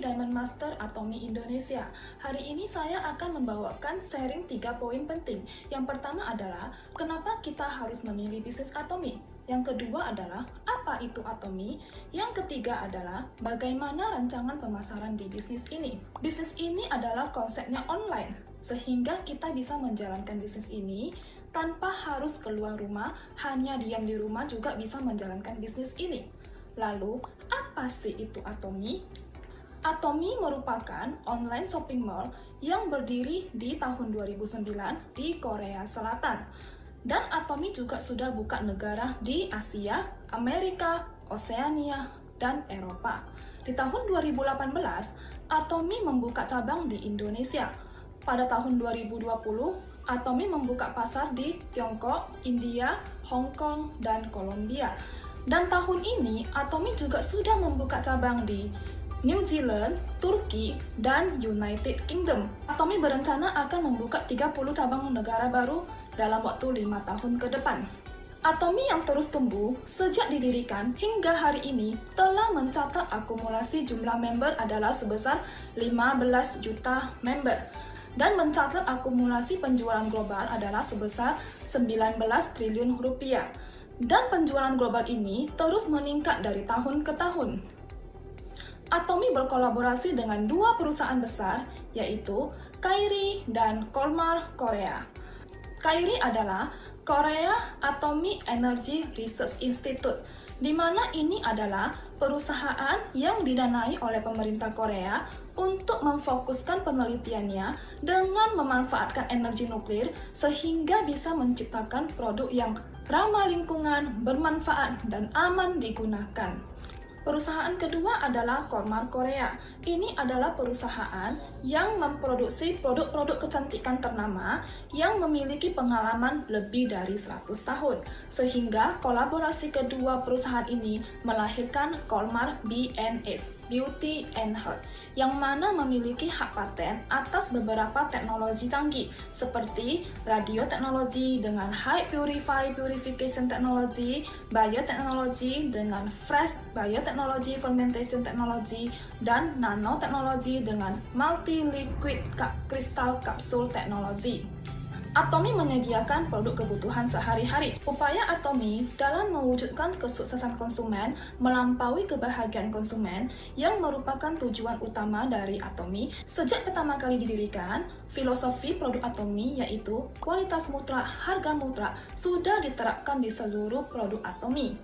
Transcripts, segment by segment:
Diamond Master Atomy Indonesia. Hari ini saya akan membawakan sharing 3 poin penting. Yang pertama adalah, kenapa kita harus memilih bisnis Atomy? Yang kedua adalah, apa itu Atomy? Yang ketiga adalah, bagaimana rancangan pemasaran di bisnis ini? Bisnis ini adalah konsepnya online, sehingga kita bisa menjalankan bisnis ini tanpa harus keluar rumah, hanya diam di rumah juga bisa menjalankan bisnis ini. Lalu, apa sih itu Atomy? Atomy merupakan online shopping mall yang berdiri di tahun 2009 di Korea Selatan. Dan Atomy juga sudah buka negara di Asia, Amerika, Oseania, dan Eropa. Di tahun 2018, Atomy membuka cabang di Indonesia. Pada tahun 2020, Atomy membuka pasar di Tiongkok, India, Hong Kong, dan Kolombia. Dan tahun ini, Atomy juga sudah membuka cabang di New Zealand, Turki, dan United Kingdom. Atomy berencana akan membuka 30 cabang negara baru dalam waktu 5 tahun ke depan. Atomy yang terus tumbuh sejak didirikan hingga hari ini telah mencatat akumulasi jumlah member adalah sebesar 15 juta member dan mencatat akumulasi penjualan global adalah sebesar 19 triliun rupiah. Dan penjualan global ini terus meningkat dari tahun ke tahun. Atomy berkolaborasi dengan 2 perusahaan besar, yaitu KAIRI dan Kolmar Korea. KAIRI adalah Korea Atomic Energy Research Institute, di mana ini adalah perusahaan yang didanai oleh pemerintah Korea untuk memfokuskan penelitiannya dengan memanfaatkan energi nuklir sehingga bisa menciptakan produk yang ramah lingkungan, bermanfaat, dan aman digunakan. Perusahaan kedua adalah Kolmar Korea. Ini adalah perusahaan yang memproduksi produk-produk kecantikan ternama yang memiliki pengalaman lebih dari 100 tahun. Sehingga kolaborasi kedua perusahaan ini melahirkan Kolmar BNS, Beauty and Health, yang mana memiliki hak paten atas beberapa teknologi canggih seperti radioteknologi dengan high purification technology, bioteknologi dengan fresh bioteknologi fermentation technology, dan nanoteknologi dengan multi-liquid crystal capsule technology. Atomy menyediakan produk kebutuhan sehari-hari. Upaya Atomy dalam mewujudkan kesuksesan konsumen melampaui kebahagiaan konsumen yang merupakan tujuan utama dari Atomy. Sejak pertama kali didirikan, filosofi produk Atomy yaitu kualitas mutlak, harga mutlak sudah diterapkan di seluruh produk Atomy.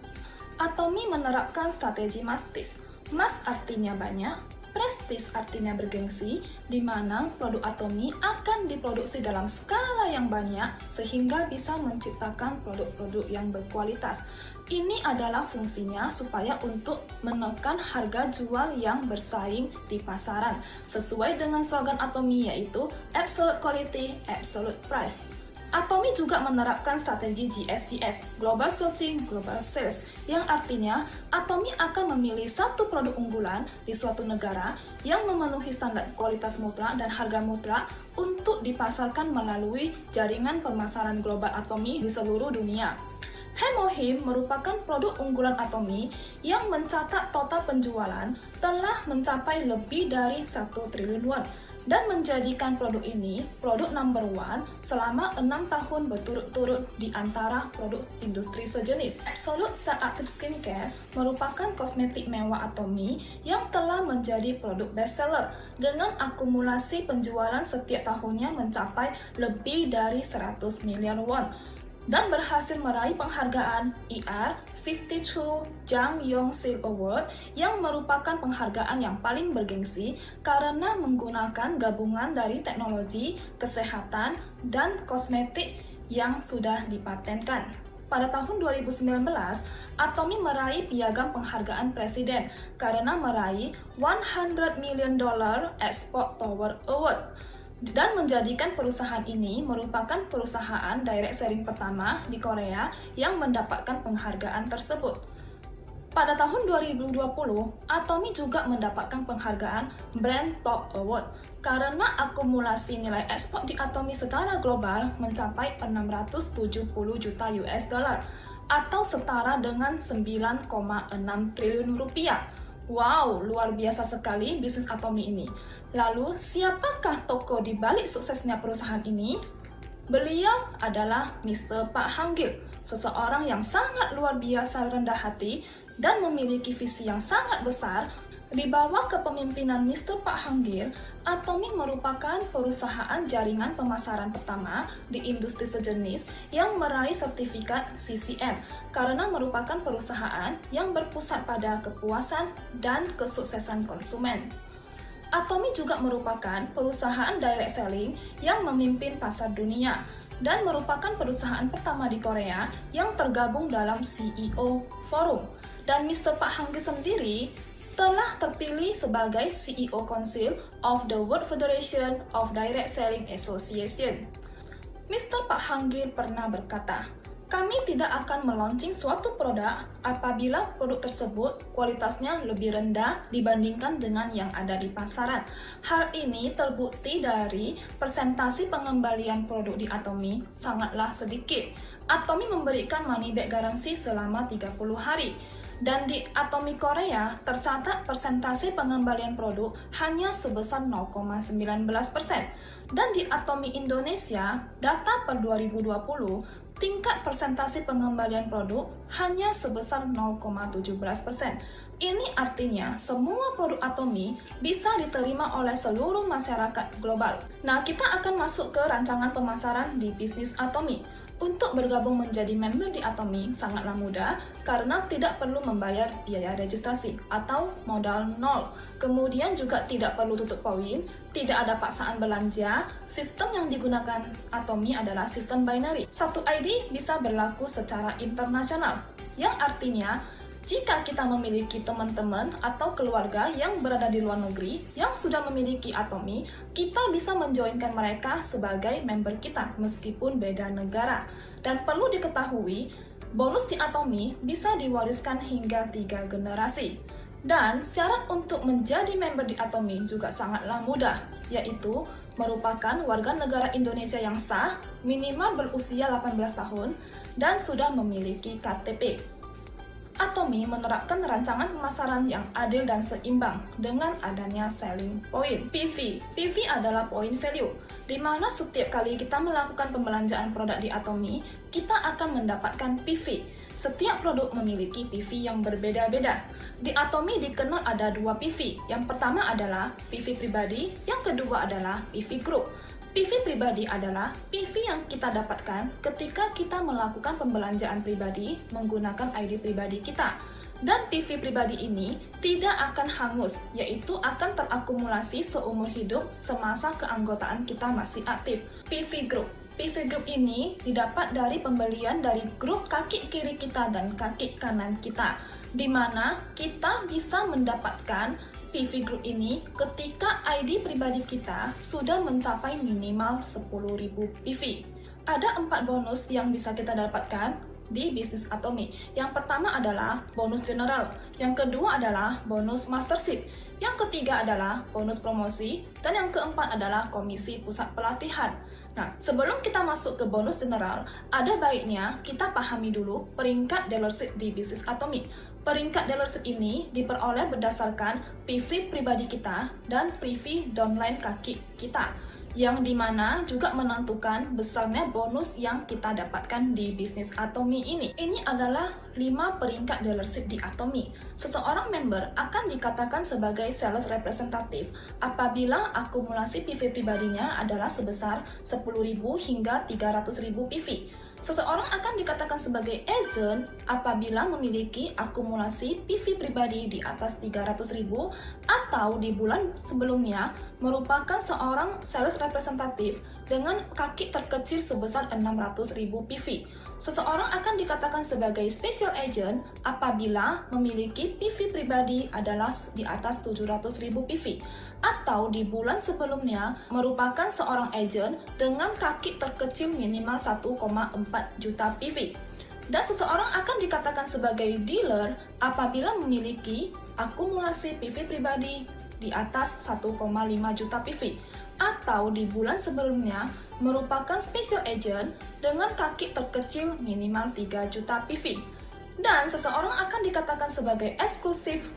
Atomy menerapkan strategi mastis. Mas artinya banyak, prestis artinya bergengsi, di mana produk Atomy akan diproduksi dalam skala yang banyak sehingga bisa menciptakan produk-produk yang berkualitas. Ini adalah fungsinya supaya untuk menekan harga jual yang bersaing di pasaran, sesuai dengan slogan Atomy yaitu Absolute Quality, Absolute Price. Atomy juga menerapkan strategi GSCS, Global Sourcing, Global Sales, yang artinya Atomy akan memilih satu produk unggulan di suatu negara yang memenuhi standar kualitas mutlak dan harga mutlak untuk dipasarkan melalui jaringan pemasaran global Atomy di seluruh dunia. Hemohim merupakan produk unggulan Atomy yang mencatat total penjualan telah mencapai lebih dari 1 triliun won dan menjadikan produk ini produk number 1 selama 6 tahun berturut-turut di antara produk industri sejenis. Absolute Active Skincare merupakan kosmetik mewah Atomy yang telah menjadi produk bestseller dengan akumulasi penjualan setiap tahunnya mencapai lebih dari 100 miliar won dan berhasil meraih penghargaan ER52 Jang Yong Sil Award yang merupakan penghargaan yang paling bergengsi karena menggunakan gabungan dari teknologi, kesehatan, dan kosmetik yang sudah dipatenkan. Pada tahun 2019, Atomy meraih piagam penghargaan Presiden karena meraih $100 million Export Tower Award dan menjadikan perusahaan ini merupakan perusahaan direct selling pertama di Korea yang mendapatkan penghargaan tersebut. Pada tahun 2020, Atomy juga mendapatkan penghargaan Brand Top Award karena akumulasi nilai ekspor di Atomy secara global mencapai 670 juta US dollar atau setara dengan 9,6 triliun rupiah. Wow, luar biasa sekali bisnis Atomy ini. Lalu, siapakah tokoh di balik suksesnya perusahaan ini? Beliau adalah Mr. Pak Hanggil, seseorang yang sangat luar biasa rendah hati dan memiliki visi yang sangat besar. Di bawah kepemimpinan Mr. Pak Hanggil, Atomy merupakan perusahaan jaringan pemasaran pertama di industri sejenis yang meraih sertifikat CCM karena merupakan perusahaan yang berpusat pada kepuasan dan kesuksesan konsumen. Atomy juga merupakan perusahaan direct selling yang memimpin pasar dunia dan merupakan perusahaan pertama di Korea yang tergabung dalam CEO Forum. Dan Mr. Pak Hanggil sendiri telah terpilih sebagai CEO Council of the World Federation of Direct Selling Association. Mr. Pak Hanggil pernah berkata, "Kami tidak akan melaunching suatu produk apabila produk tersebut kualitasnya lebih rendah dibandingkan dengan yang ada di pasaran." Hal ini terbukti dari persentase pengembalian produk di Atomy sangatlah sedikit. Atomy memberikan money back garansi selama 30 hari. Dan di Atomy Korea tercatat persentase pengembalian produk hanya sebesar 0,19%. Dan di Atomy Indonesia, data per 2020, tingkat persentase pengembalian produk hanya sebesar 0,17%. Ini artinya semua produk Atomy bisa diterima oleh seluruh masyarakat global. Nah, kita akan masuk ke rancangan pemasaran di bisnis Atomy. Untuk bergabung menjadi member di Atomy sangatlah mudah karena tidak perlu membayar biaya registrasi atau modal nol. Kemudian juga tidak perlu tutup poin, tidak ada paksaan belanja. Sistem yang digunakan Atomy adalah sistem binary. Satu ID bisa berlaku secara internasional, yang artinya jika kita memiliki teman-teman atau keluarga yang berada di luar negeri yang sudah memiliki Atomy, kita bisa menjoinkan mereka sebagai member kita meskipun beda negara. Dan perlu diketahui, bonus di Atomy bisa diwariskan hingga 3 generasi. Dan syarat untuk menjadi member di Atomy juga sangatlah mudah, yaitu merupakan warga negara Indonesia yang sah, minimal berusia 18 tahun, dan sudah memiliki KTP. Atomy menerapkan rancangan pemasaran yang adil dan seimbang dengan adanya selling point. PV adalah point value, di mana setiap kali kita melakukan pembelanjaan produk di Atomy, kita akan mendapatkan PV. Setiap produk memiliki PV yang berbeda-beda. Di Atomy dikenal ada 2 PV. Yang pertama adalah PV pribadi, yang kedua adalah PV group. PV pribadi adalah PV yang kita dapatkan ketika kita melakukan pembelanjaan pribadi menggunakan ID pribadi kita. Dan PV pribadi ini tidak akan hangus, yaitu akan terakumulasi seumur hidup semasa keanggotaan kita masih aktif. PV group ini didapat dari pembelian dari grup kaki kiri kita dan kaki kanan kita, di mana kita bisa mendapatkan PV Group ini ketika ID pribadi kita sudah mencapai minimal 10.000 PV. Ada 4 bonus yang bisa kita dapatkan di bisnis Atomy. Yang pertama adalah bonus general, yang kedua adalah bonus mastership, yang ketiga adalah bonus promosi, dan yang keempat adalah komisi pusat pelatihan. Nah, sebelum kita masuk ke bonus general, ada baiknya kita pahami dulu peringkat dealership di bisnis Atomy. Peringkat dealership ini diperoleh berdasarkan PV pribadi kita dan PV downline kaki kita, yang dimana juga menentukan besarnya bonus yang kita dapatkan di bisnis Atomy ini. Ini adalah 5 peringkat dealership di Atomy. Seseorang member akan dikatakan sebagai sales representative apabila akumulasi PV pribadinya adalah sebesar 10.000 hingga 300.000 PV. Seseorang akan dikatakan sebagai agent apabila memiliki akumulasi PV pribadi di atas 300.000 atau di bulan sebelumnya merupakan seorang sales representative dengan kaki terkecil sebesar 600.000 PV. Seseorang akan dikatakan sebagai special agent apabila memiliki PV pribadi adalah di atas 700.000 PV atau di bulan sebelumnya merupakan seorang agent dengan kaki terkecil minimal 1,4 juta PV. Dan seseorang akan dikatakan sebagai dealer apabila memiliki akumulasi PV pribadi di atas 1,5 juta PV atau di bulan sebelumnya merupakan special agent dengan kaki terkecil minimal 3 juta PV. Dan seseorang akan dikatakan sebagai exclusive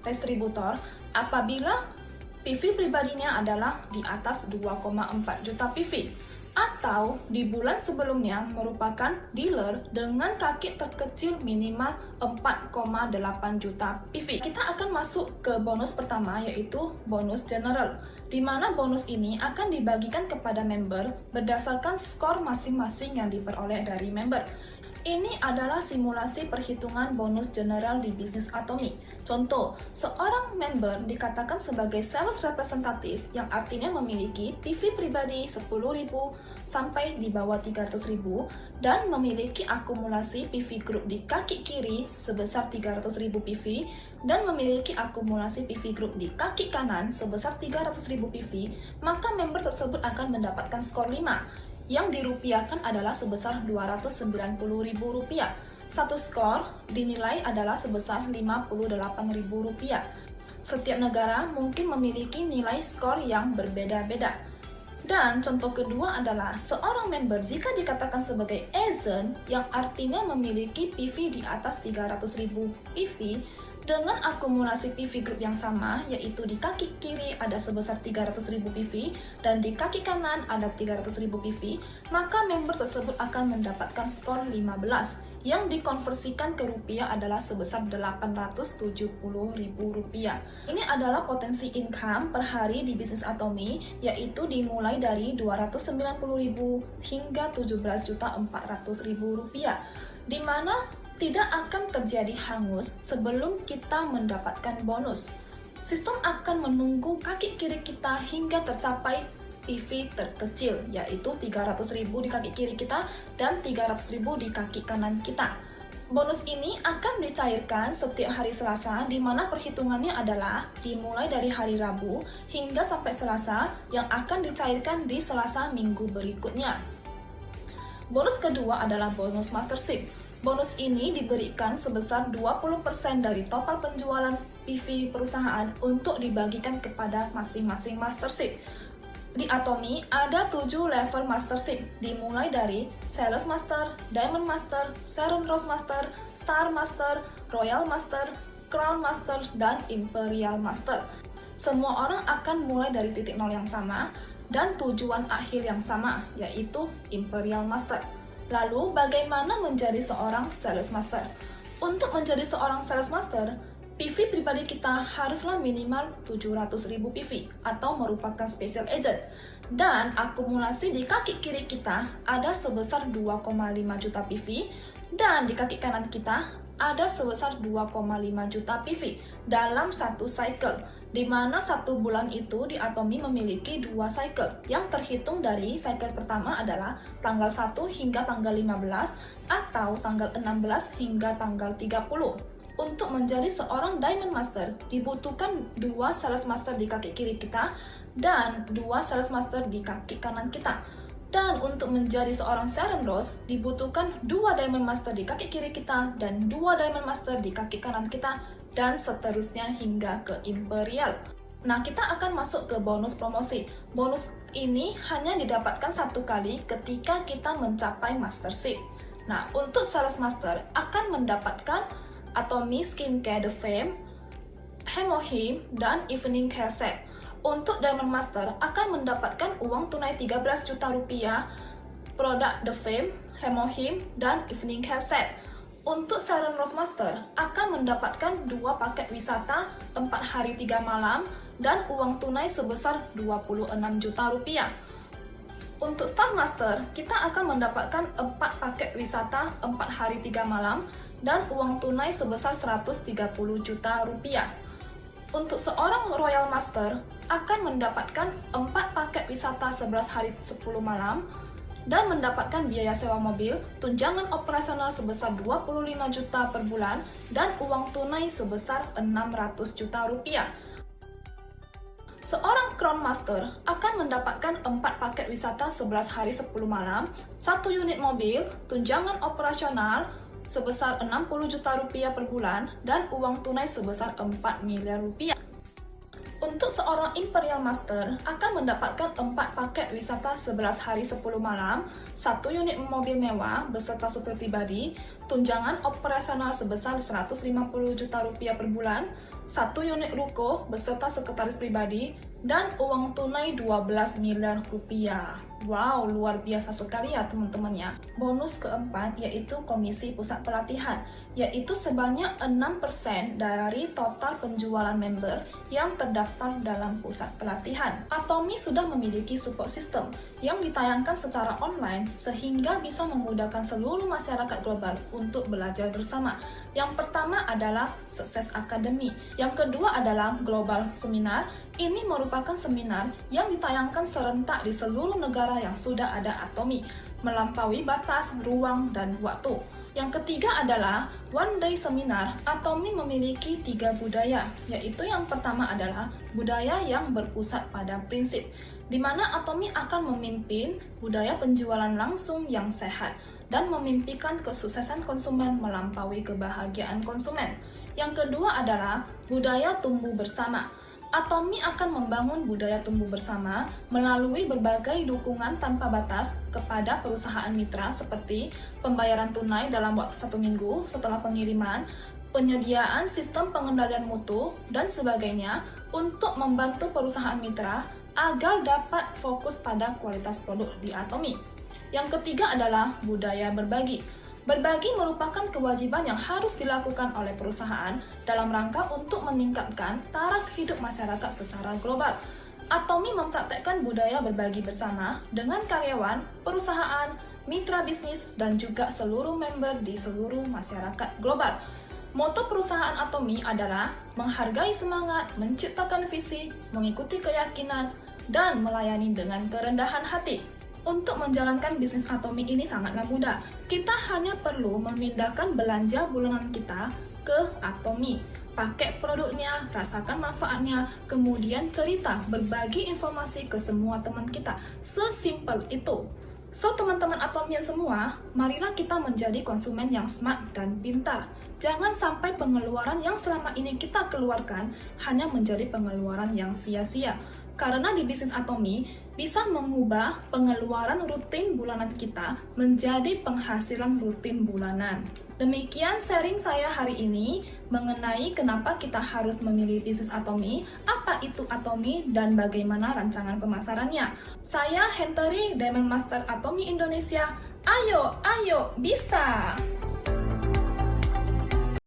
distributor apabila PV pribadinya adalah di atas 2,4 juta PV, atau di bulan sebelumnya merupakan dealer dengan kaki terkecil minimal 4,8 juta PV. Kita akan masuk ke bonus pertama, yaitu bonus general, di mana bonus ini akan dibagikan kepada member berdasarkan skor masing-masing yang diperoleh dari member. Ini adalah simulasi perhitungan bonus general di bisnis Atomy. Contoh, seorang member dikatakan sebagai sales representative yang artinya memiliki PV pribadi 10.000 sampai di bawah 300.000 dan memiliki akumulasi PV group di kaki kiri sebesar 300.000 PV dan memiliki akumulasi PV group di kaki kanan sebesar 300.000 PV, maka member tersebut akan mendapatkan skor 5 yang dirupiahkan adalah sebesar Rp290.000. Satu skor dinilai adalah sebesar Rp58.000. Setiap negara mungkin memiliki nilai skor yang berbeda-beda. Dan contoh kedua adalah seorang member jika dikatakan sebagai agent yang artinya memiliki PV di atas 300.000 PV dengan akumulasi PV group yang sama, yaitu di kaki kiri ada sebesar 300.000 PV dan di kaki kanan ada 300.000 PV, maka member tersebut akan mendapatkan skor 15 yang dikonversikan ke rupiah adalah sebesar Rp870.000. Ini adalah potensi income per hari di bisnis Atomy, yaitu dimulai dari Rp290.000 hingga Rp17.400.000, di mana tidak akan terjadi hangus sebelum kita mendapatkan bonus. Sistem akan menunggu kaki kiri kita hingga tercapai PV terkecil, yaitu 300.000 di kaki kiri kita dan 300.000 di kaki kanan kita. Bonus ini akan dicairkan setiap hari Selasa, di mana perhitungannya adalah dimulai dari hari Rabu hingga sampai Selasa yang akan dicairkan di Selasa minggu berikutnya. Bonus kedua adalah bonus mastership. Bonus ini diberikan sebesar 20% dari total penjualan PV perusahaan untuk dibagikan kepada masing-masing mastership. Di Atomy ada 7 level mastership, dimulai dari Sales Master, Diamond Master, Sharon Rose Master, Star Master, Royal Master, Crown Master, dan Imperial Master. Semua orang akan mulai dari titik nol yang sama dan tujuan akhir yang sama, yaitu Imperial Master. Lalu, bagaimana menjadi seorang Sales Master? Untuk menjadi seorang Sales Master, PV pribadi kita haruslah minimal 700.000 PV atau merupakan special agent. Dan akumulasi di kaki kiri kita ada sebesar 2,5 juta PV dan di kaki kanan kita ada sebesar 2,5 juta PV dalam satu cycle, di mana satu bulan itu di Atomy memiliki 2 cycle yang terhitung dari cycle pertama adalah tanggal 1 hingga tanggal 15 atau tanggal 16 hingga tanggal 30. Untuk menjadi seorang Diamond Master dibutuhkan 2 Sales Master di kaki kiri kita dan 2 Sales Master di kaki kanan kita. Dan untuk menjadi seorang Sharon Rose dibutuhkan 2 Diamond Master di kaki kiri kita dan 2 Diamond Master di kaki kanan kita, dan seterusnya hingga ke Imperial. Nah, kita akan masuk ke bonus promosi. Bonus ini hanya didapatkan satu kali ketika kita mencapai mastership. Nah, untuk Sales Master akan mendapatkan Atomy Skincare The Fame, Hemohim, dan Evening Care Set. Untuk Diamond Master akan mendapatkan uang tunai 13 juta rupiah, produk The Fame, Hemohim, dan Evening Care Set. Untuk Sharon Rose Master akan mendapatkan 2 paket wisata 4 hari 3 malam dan uang tunai sebesar 26 juta rupiah. Untuk Star Master, kita akan mendapatkan 4 paket wisata 4 hari 3 malam dan uang tunai sebesar 130 juta rupiah. Untuk seorang Royal Master akan mendapatkan 4 paket wisata 11 hari 10 malam dan mendapatkan biaya sewa mobil, tunjangan operasional sebesar 25 juta per bulan dan uang tunai sebesar 600 juta rupiah. Seorang Crown Master akan mendapatkan 4 paket wisata 11 hari 10 malam, 1 unit mobil, tunjangan operasional sebesar 60 juta rupiah per bulan dan uang tunai sebesar 4 miliar rupiah. Untuk seorang Imperial Master akan mendapatkan 4 paket wisata 11 hari 10 malam, 1 unit mobil mewah beserta supir pribadi, tunjangan operasional sebesar 150 juta rupiah per bulan, 1 unit ruko beserta sekretaris pribadi, dan uang tunai 12 miliar rupiah. Wow, luar biasa sekali ya teman-teman ya. Bonus keempat yaitu komisi pusat pelatihan, yaitu sebanyak 6% dari total penjualan member yang terdaftar dalam pusat pelatihan. Atomi sudah memiliki support system yang ditayangkan secara online sehingga bisa memudahkan seluruh masyarakat global untuk belajar bersama. Yang pertama adalah Success Academy, yang kedua adalah Global Seminar. Ini merupakan seminar yang ditayangkan serentak di seluruh negara yang sudah ada Atomi, melampaui batas, ruang, dan waktu. Yang ketiga adalah One Day Seminar. Atomi memiliki 3 budaya, yaitu yang pertama adalah budaya yang berpusat pada prinsip, di mana Atomi akan memimpin budaya penjualan langsung yang sehat dan memimpikan kesuksesan konsumen melampaui kebahagiaan konsumen. Yang kedua adalah budaya tumbuh bersama. Atomi akan membangun budaya tumbuh bersama melalui berbagai dukungan tanpa batas kepada perusahaan mitra seperti pembayaran tunai dalam waktu 1 minggu setelah pengiriman, penyediaan sistem pengendalian mutu, dan sebagainya untuk membantu perusahaan mitra agar dapat fokus pada kualitas produk di Atomi. Yang ketiga adalah budaya berbagi. Berbagi merupakan kewajiban yang harus dilakukan oleh perusahaan dalam rangka untuk meningkatkan taraf hidup masyarakat secara global. Atomi mempraktekkan budaya berbagi bersama dengan karyawan, perusahaan, mitra bisnis, dan juga seluruh member di seluruh masyarakat global. Moto perusahaan Atomi adalah menghargai semangat, menciptakan visi, mengikuti keyakinan, dan melayani dengan kerendahan hati. Untuk menjalankan bisnis Atomi ini sangatlah mudah. Kita hanya perlu memindahkan belanja bulanan kita ke Atomi. Pakai produknya, rasakan manfaatnya, kemudian cerita, berbagi informasi ke semua teman kita. Sesimpel itu. So, teman-teman Atomian semua, marilah kita menjadi konsumen yang smart dan pintar. Jangan sampai pengeluaran yang selama ini kita keluarkan hanya menjadi pengeluaran yang sia-sia. Karena di bisnis Atomi bisa mengubah pengeluaran rutin bulanan kita menjadi penghasilan rutin bulanan. Demikian sharing saya hari ini mengenai kenapa kita harus memilih bisnis Atomi, apa itu Atomi, dan bagaimana rancangan pemasarannya. Saya Henteri, Diamond Master Atomi Indonesia. Ayo, ayo, bisa!